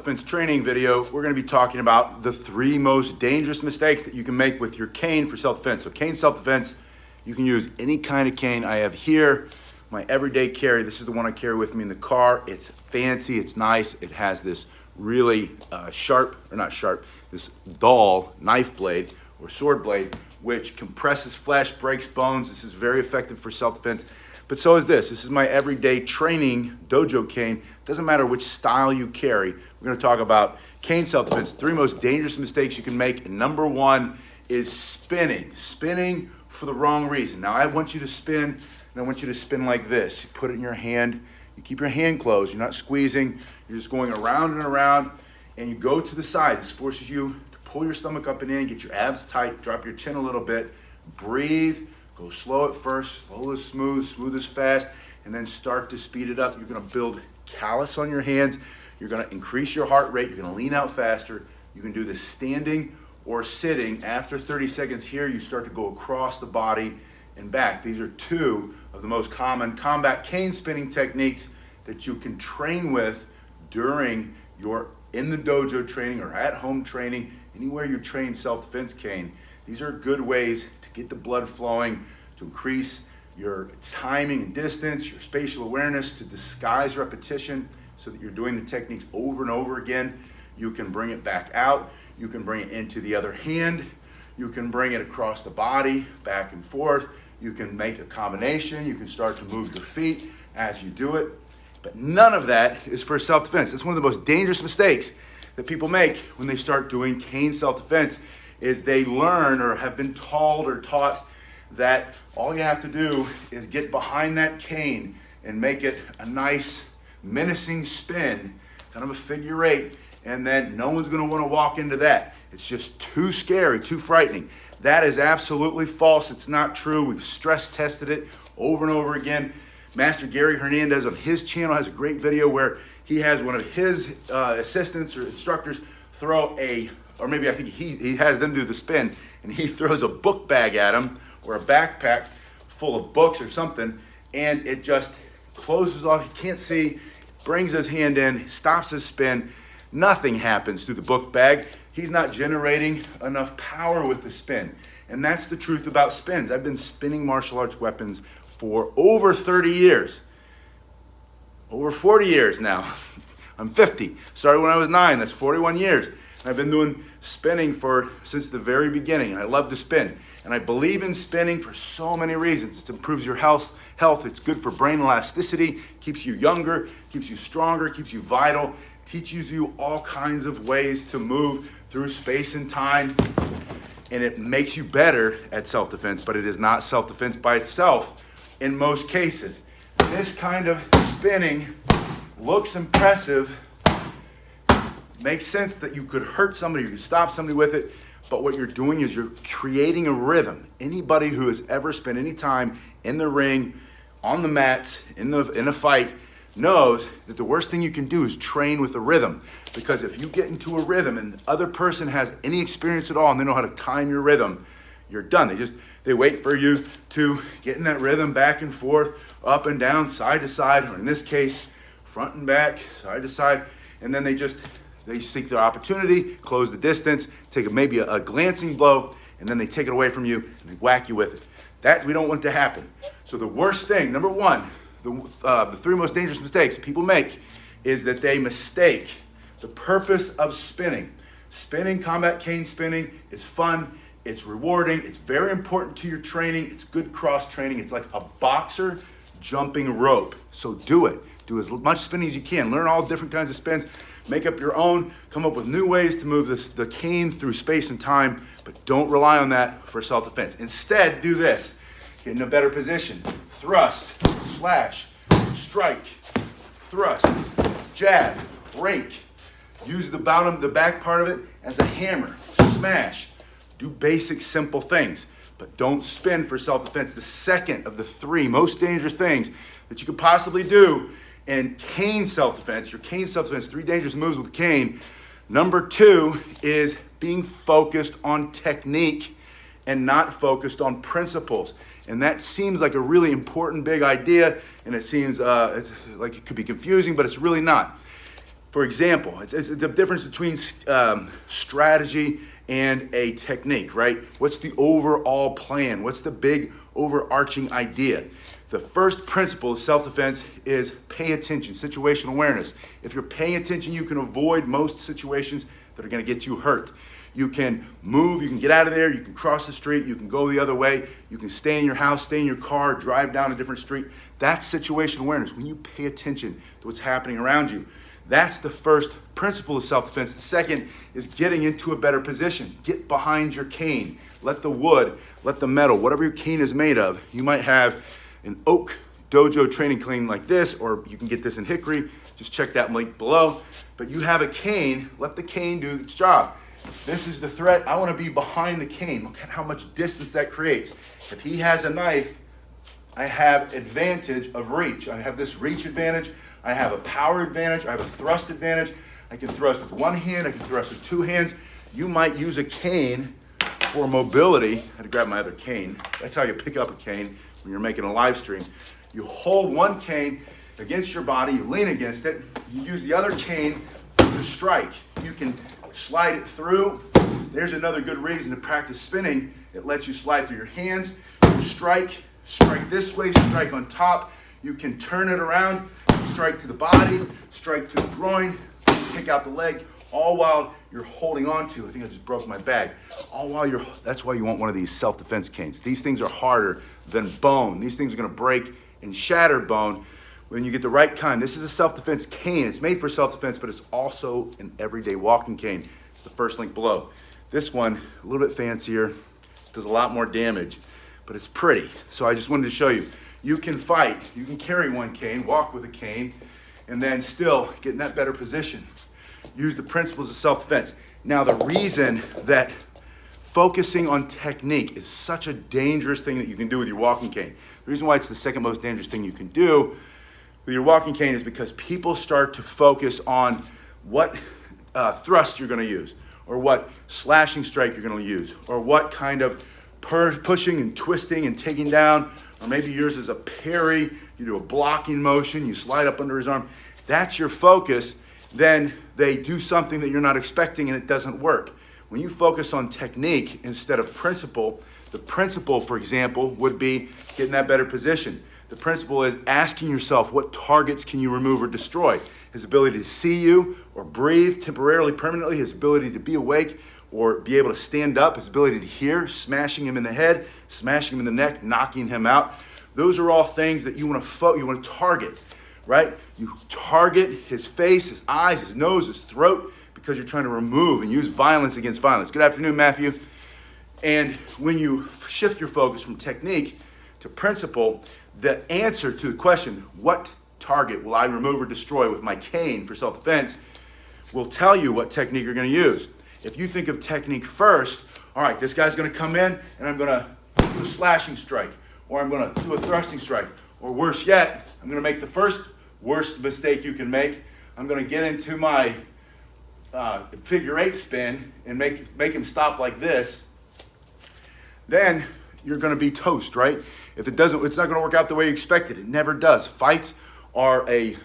Self-defense training video, we're going to be talking about the 3 most dangerous mistakes that you can make with your cane for self-defense. So cane self-defense, you can use any kind of cane. I have here my everyday carry. This is the one I carry with me in the car. It's fancy, it's nice. It has this really this dull knife blade or sword blade, which compresses flesh, breaks bones. This is very effective for self-defense. But so is this. This is my everyday training dojo cane. Doesn't matter which style you carry. We're going to talk about cane self-defense. 3 most dangerous mistakes you can make. And number 1 is spinning. Spinning for the wrong reason. Now I want you to spin, and I want you to spin like this. You put it in your hand. You keep your hand closed. You're not squeezing. You're just going around and around, and you go to the side. This forces you to pull your stomach up and in, get your abs tight, drop your chin a little bit, breathe. Go slow at first, slow as smooth, smooth as fast, and then start to speed it up. You're gonna build callus on your hands. You're gonna increase your heart rate. You're gonna lean out faster. You can do this standing or sitting. After 30 seconds here, you start to go across the body and back. These are 2 of the most common combat cane spinning techniques that you can train with during your in the dojo training or at home training, anywhere you train self-defense cane. These are good ways to get the blood flowing, to increase your timing and distance, your spatial awareness, to disguise repetition so that you're doing the techniques over and over again. You can bring it back out. You can bring it into the other hand. You can bring it across the body, back and forth. You can make a combination. You can start to move your feet as you do it. But none of that is for self-defense. That's one of the most dangerous mistakes that people make when they start doing cane self-defense. Is they learn or have been told or taught that all you have to do is get behind that cane and make it a nice menacing spin, kind of a figure 8, and then no one's going to want to walk into that. It's just too scary, too frightening. That is absolutely false. It's not true. We've stress tested it over and over again. Master Gary Hernandez on his channel has a great video where he has one of his assistants or instructors throw or maybe I think he has them do the spin, and he throws a book bag at him or a backpack full of books or something, and it just closes off. He can't see, brings his hand in, stops his spin. Nothing happens through the book bag. He's not generating enough power with the spin. And that's the truth about spins. I've been spinning martial arts weapons for over 30 years. Over 40 years now. I'm 50. Started when I was 9. That's 41 years. And I've been doing spinning since the very beginning, and I love to spin. And I believe in spinning for so many reasons. It improves your health. It's good for brain elasticity, keeps you younger, keeps you stronger, keeps you vital, teaches you all kinds of ways to move through space and time, and it makes you better at self-defense, but it is not self-defense by itself in most cases. This kind of spinning looks impressive, makes sense that you could hurt somebody, you could stop somebody with it, but what you're doing is you're creating a rhythm. Anybody who has ever spent any time in the ring, on the mats, in a fight, knows that the worst thing you can do is train with a rhythm. Because if you get into a rhythm and the other person has any experience at all and they know how to time your rhythm, you're done. They wait for you to get in that rhythm back and forth, up and down, side to side, or in this case, front and back, side to side, and then they seek their opportunity, close the distance, take maybe a glancing blow, and then they take it away from you and they whack you with it. That we don't want to happen. So the worst thing, number 1, the 3 most dangerous mistakes people make is that they mistake the purpose of spinning. Spinning, combat cane spinning is fun, it's rewarding, it's very important to your training, it's good cross training, it's like a boxer jumping rope. So do it. Do as much spinning as you can. Learn all different kinds of spins. Make up your own. Come up with new ways to move the cane through space and time, but don't rely on that for self-defense. Instead, do this. Get in a better position. Thrust, slash, strike, thrust, jab, rake. Use the back part of it as a hammer. Smash. Do basic, simple things, but don't spin for self-defense. The second of the 3 most dangerous things that you could possibly do in cane self-defense, your cane self-defense, 3 dangerous moves with cane. Number 2 is being focused on technique and not focused on principles. And that seems like a really important, big idea, and it seems like it could be confusing, but it's really not. For example, it's the difference between strategy and a technique, right? What's the overall plan? What's the big overarching idea? The first principle of self-defense is pay attention, situational awareness. If you're paying attention, you can avoid most situations that are going to get you hurt. You can move, you can get out of there, you can cross the street, you can go the other way, you can stay in your house, stay in your car, drive down a different street. That's situational awareness, when you pay attention to what's happening around you. That's the first principle of self-defense. The second is getting into a better position. Get behind your cane. Let the wood, let the metal, whatever your cane is made of. You might have an oak dojo training cane like this, or you can get this in hickory. Just check that link below. But you have a cane, let the cane do its job. This is the threat. I want to be behind the cane. Look at how much distance that creates. If he has a knife, I have advantage of reach. I have this reach advantage. I have a power advantage. I have a thrust advantage. I can thrust with one hand. I can thrust with two hands. You might use a cane for mobility. I had to grab my other cane. That's how you pick up a cane when you're making a live stream. You hold one cane against your body. You lean against it. You use the other cane to strike. You can slide it through. There's another good reason to practice spinning. It lets you slide through your hands. You strike this way, strike on top. You can turn it around, strike to the body, strike to the groin, kick out the leg, all while you're holding on to, I think I just broke my bag, that's why you want one of these self-defense canes. These things are harder than bone. These things are gonna break and shatter bone when you get the right kind. This is a self-defense cane. It's made for self-defense, but it's also an everyday walking cane. It's the first link below. This one, a little bit fancier, does a lot more damage, but it's pretty. So I just wanted to show you. You can fight, you can carry one cane, walk with a cane, and then still get in that better position. Use the principles of self-defense. Now, the reason that focusing on technique is such a dangerous thing that you can do with your walking cane, the reason why it's the second most dangerous thing you can do with your walking cane is because people start to focus on what thrust you're gonna use, or what slashing strike you're gonna use, or what kind of pushing and twisting and taking down, or maybe yours is a parry, you do a blocking motion, you slide up under his arm. That's your focus. Then they do something that you're not expecting and it doesn't work. When you focus on technique instead of principle, the principle, for example, would be getting that better position. The principle is asking yourself, what targets can you remove or destroy? His ability to see you or breathe temporarily, permanently, his ability to be awake or be able to stand up, his ability to hear, smashing him in the head, smashing him in the neck, knocking him out. Those are all things that you want to target, right? You target his face, his eyes, his nose, his throat, because you're trying to remove and use violence against violence. Good afternoon, Matthew. And when you shift your focus from technique to principle, the answer to the question, what target will I remove or destroy with my cane for self-defense, will tell you what technique you're going to use. If you think of technique first, all right, this guy's going to come in and I'm going to do a slashing strike, or I'm going to do a thrusting strike, or worse yet, I'm going to make the first worst mistake you can make. I'm going to get into my figure eight spin and make him stop like this. Then you're going to be toast, right? If it doesn't, it's not going to work out the way you expected. It never does. Fights are a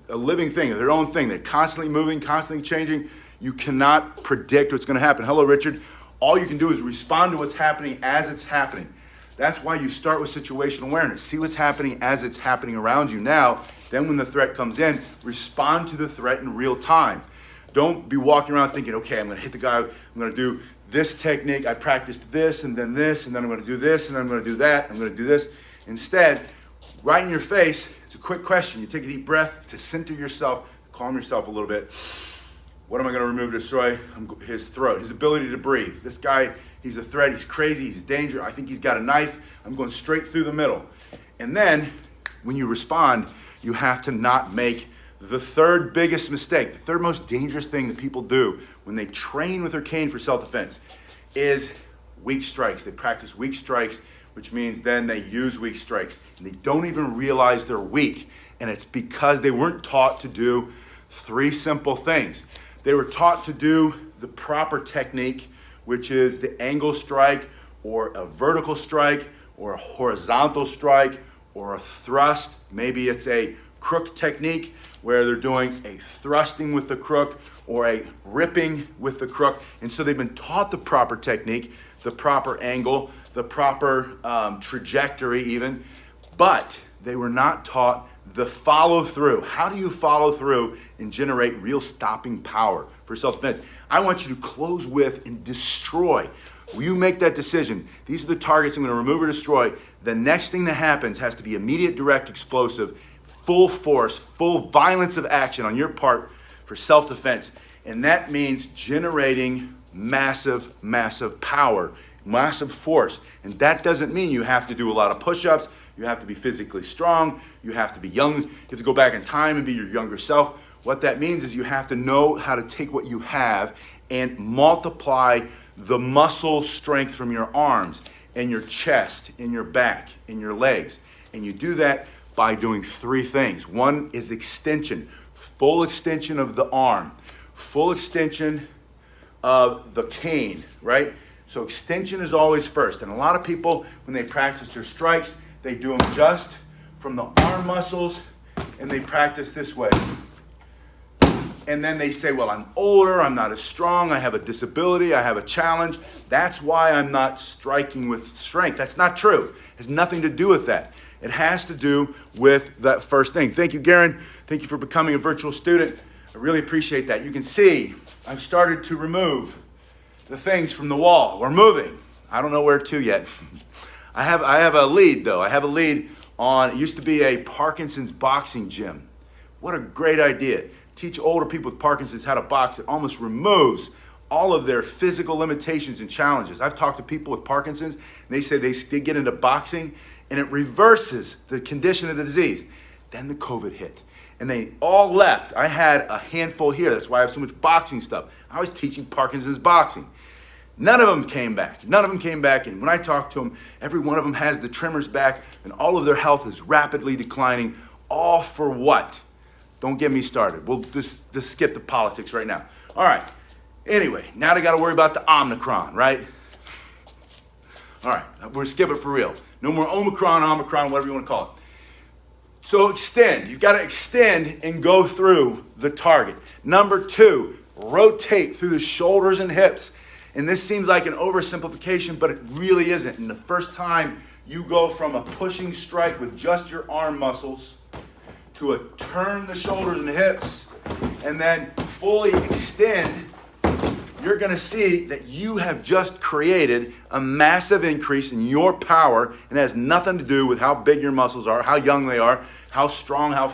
living thing, their own thing. They're constantly moving, constantly changing. You cannot predict what's going to happen. Hello, Richard. All you can do is respond to what's happening as it's happening. That's why you start with situational awareness. See what's happening as it's happening around you now. Then when the threat comes in, respond to the threat in real time. Don't be walking around thinking, okay, I'm going to hit the guy. I'm going to do this technique. I practiced this, and then I'm going to do this, and then I'm going to do that. I'm going to do this. Instead, right in your face, it's a quick question. You take a deep breath to center yourself, calm yourself a little bit. What am I going to remove, destroy? His throat, his ability to breathe. This guy, he's a threat. He's crazy. He's a danger. I think he's got a knife. I'm going straight through the middle. And then when you respond, you have to not make the third biggest mistake, the third most dangerous thing that people do when they train with their cane for self-defense is weak strikes. They practice weak strikes, which means then they use weak strikes. And they don't even realize they're weak. And it's because they weren't taught to do three simple things. They were taught to do the proper technique, which is the angle strike, or a vertical strike, or a horizontal strike, or a thrust. Maybe it's a crook technique where they're doing a thrusting with the crook or a ripping with the crook. And so they've been taught the proper technique, the proper angle, the proper trajectory even, but they were not taught the follow through. How do you follow through and generate real stopping power for self-defense? I want you to close with and destroy. Will you make that decision? These are the targets I'm going to remove or destroy. The next thing that happens has to be immediate, direct, explosive, full force, full violence of action on your part for self-defense. And that means generating massive, massive power, massive force. And that doesn't mean you have to do a lot of push-ups. You have to be physically strong. You have to be young. You have to go back in time and be your younger self. What that means is you have to know how to take what you have and multiply the muscle strength from your arms and your chest and your back and your legs. And you do that by doing three things. One is extension, full extension of the arm, full extension of the cane, right? So extension is always first. And a lot of people, when they practice their strikes, they do them just from the arm muscles and they practice this way. And then they say, well, I'm older, I'm not as strong, I have a disability, I have a challenge. That's why I'm not striking with strength. That's not true. It has nothing to do with that. It has to do with that first thing. Thank you, Garen. Thank you for becoming a virtual student. I really appreciate that. You can see I've started to remove the things from the wall. We're moving. I don't know where to yet. I have a lead, though. I have a lead on, it used to be a Parkinson's boxing gym. What a great idea. Teach older people with Parkinson's how to box. It almost removes all of their physical limitations and challenges. I've talked to people with Parkinson's, and they say they get into boxing, and it reverses the condition of the disease. Then the COVID hit, and they all left. I had a handful here. That's why I have so much boxing stuff. I was teaching Parkinson's boxing. None of them came back. None of them came back, and when I talked to them, every one of them has the tremors back, and all of their health is rapidly declining. All for what? Don't get me started. We'll just skip the politics right now. All right. Anyway, now they got to worry about the Omicron, right? All right. We're skipping for real. No more Omicron, whatever you want to call it. So extend. You've got to extend and go through the target. Number 2, rotate through the shoulders and hips. And this seems like an oversimplification, but it really isn't. And the first time you go from a pushing strike with just your arm muscles to a turn the shoulders and hips and then fully extend, you're going to see that you have just created a massive increase in your power, and it has nothing to do with how big your muscles are, how young they are, how strong, how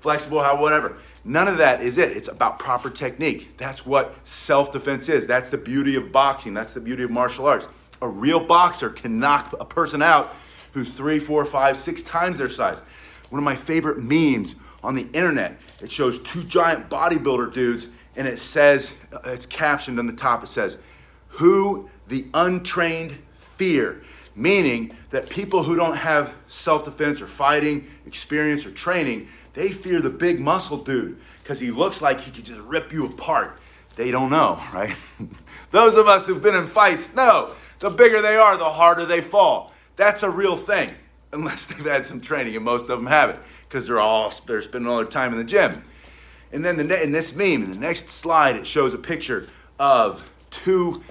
flexible, how whatever. None of that is it. It's about proper technique. That's what self-defense is. That's the beauty of boxing. That's the beauty of martial arts. A real boxer can knock a person out who's 3, 4, 5, 6 times their size. One of my favorite memes on the internet, it shows 2 giant bodybuilder dudes, and it says, it's captioned on the top, it says, "Who the untrained fear," meaning that people who don't have self-defense or fighting experience or training, they fear the big muscle dude because he looks like he could just rip you apart. They don't know, right? Those of us who've been in fights know the bigger they are, the harder they fall. That's a real thing, unless they've had some training, and most of them haven't because they're spending all their time in the gym. And then in this meme, in the next slide, it shows a picture of 2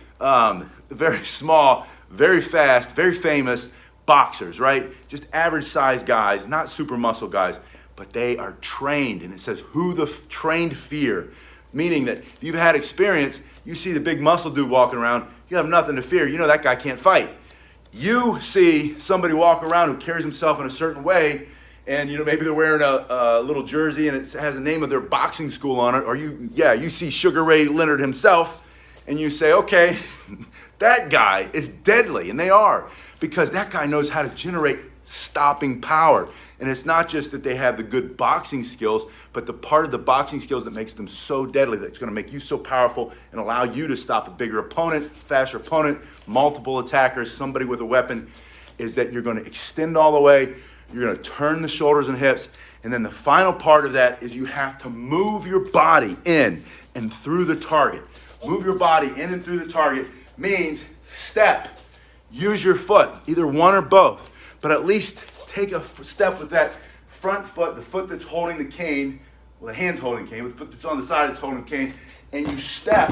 very small, very fast, very famous boxers, right? Just average size guys, not super muscle guys, but they are trained. And it says, "Who the trained fear," meaning that if you've had experience, you see the big muscle dude walking around, you have nothing to fear. You know that guy can't fight. You see somebody walk around who carries himself in a certain way, and maybe they're wearing a little jersey and it has the name of their boxing school on it, or you see Sugar Ray Leonard himself, and you say, okay, that guy is deadly, and they are, because that guy knows how to generate stopping power. And it's not just that they have the good boxing skills, but the part of the boxing skills that makes them so deadly, that's going to make you so powerful and allow you to stop a bigger opponent, faster opponent, multiple attackers, somebody with a weapon, is that you're going to extend all the way, you're going to turn the shoulders and hips, and then the final part of that is you have to move your body in and through the target. Move your body in and through the target means step, use your foot, either one or both, but at least take a step with that front foot, the foot that's holding the cane, well, the hand's holding the cane, but the foot that's on the side that's holding the cane, and you step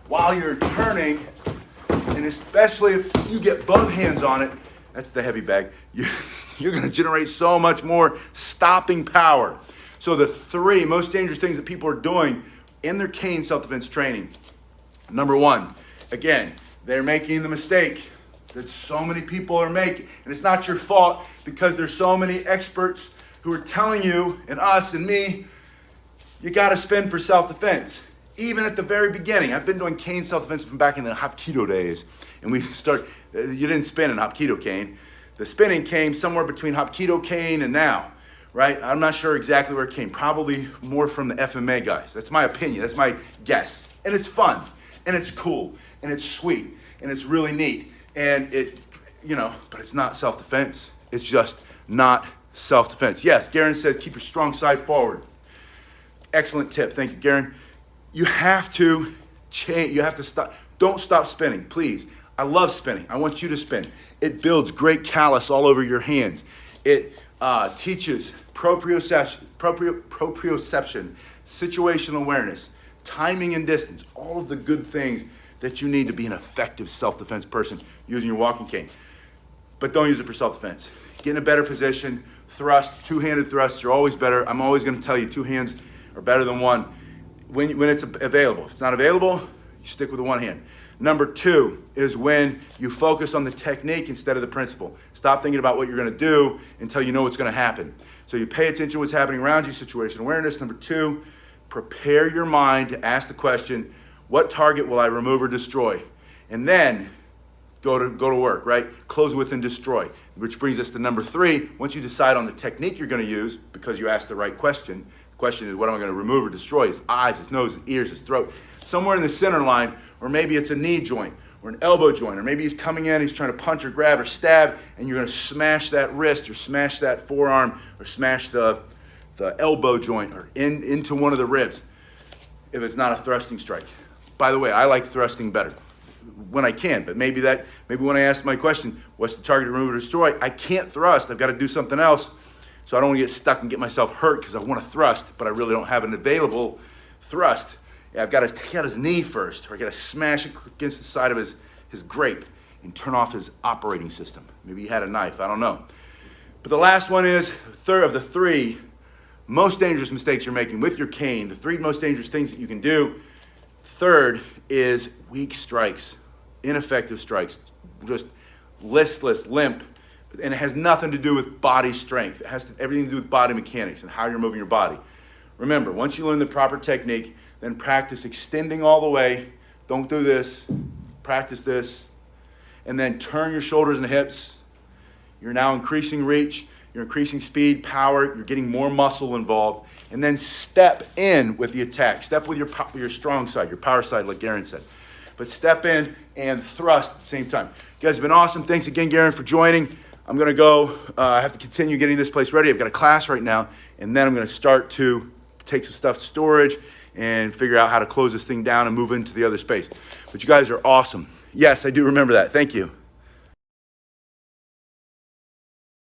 while you're turning, and especially if you get both hands on it, that's the heavy bag, you're gonna generate so much more stopping power. So the three most dangerous things that people are doing in their cane self-defense training. Number one, again, they're making the mistake that so many people are making. And it's not your fault because there's so many experts who are telling you and us and me, you gotta spin for self-defense. Even at the very beginning, I've been doing cane self-defense from back in the Hapkido days. And you didn't spin in Hapkido cane. The spinning came somewhere between Hapkido cane and now, right? I'm not sure exactly where it came. Probably more from the FMA guys. That's my opinion, that's my guess. And it's fun, and it's cool, and it's sweet, and it's really neat. And but it's not self-defense. It's just not self-defense. Yes, Garen says keep your strong side forward. Excellent tip, thank you, Garen. You have to change, you have to stop. Don't stop spinning, please. I love spinning. I want you to spin. It builds great callus all over your hands. It teaches proprioception, situational awareness, timing and distance, all of the good things that you need to be an effective self-defense person using your walking cane. But don't use it for self-defense. Get in a better position, thrust, two-handed thrusts are always better. I'm always gonna tell you 2 hands are better than one when it's available. If it's not available, you stick with the one hand. Number 2 is when you focus on the technique instead of the principle. Stop thinking about what you're gonna do until you know what's gonna happen. So you pay attention to what's happening around you, situational awareness. Number 2, prepare your mind to ask the question, what target will I remove or destroy? And then go to work, right? Close with and destroy. Which brings us to number 3. Once you decide on the technique you're gonna use, because you asked the right question, the question is what am I gonna remove or destroy? His eyes, his nose, his ears, his throat. Somewhere in the center line, or maybe it's a knee joint, or an elbow joint, or maybe he's coming in, he's trying to punch or grab or stab, and you're gonna smash that wrist, or smash that forearm, or smash the elbow joint, or into one of the ribs, if it's not a thrusting strike. By the way, I like thrusting better when I can, but maybe when I ask my question, what's the target to remove or destroy? I can't thrust, I've got to do something else, so I don't want to get stuck and get myself hurt because I want to thrust, but I really don't have an available thrust. I've got to take out his knee first, or I got to smash it against the side of his grape and turn off his operating system. Maybe he had a knife, I don't know. But the last one is, third of the 3 most dangerous mistakes you're making with your cane, the 3 most dangerous things that you can do. Third is weak strikes, ineffective strikes, just listless, limp, and it has nothing to do with body strength. It has everything to do with body mechanics and how you're moving your body. Remember, once you learn the proper technique, then practice extending all the way. Don't do this, practice this, and then turn your shoulders and hips. You're now increasing reach, you're increasing speed, power, you're getting more muscle involved, and then step in with the attack. Step with your strong side, your power side, like Garen said. But step in and thrust at the same time. You guys have been awesome. Thanks again, Garen, for joining. I'm gonna go, I have to continue getting this place ready. I've got a class right now, and then I'm gonna start to take some stuff to storage and figure out how to close this thing down and move into the other space. But you guys are awesome. Yes, I do remember that. Thank you.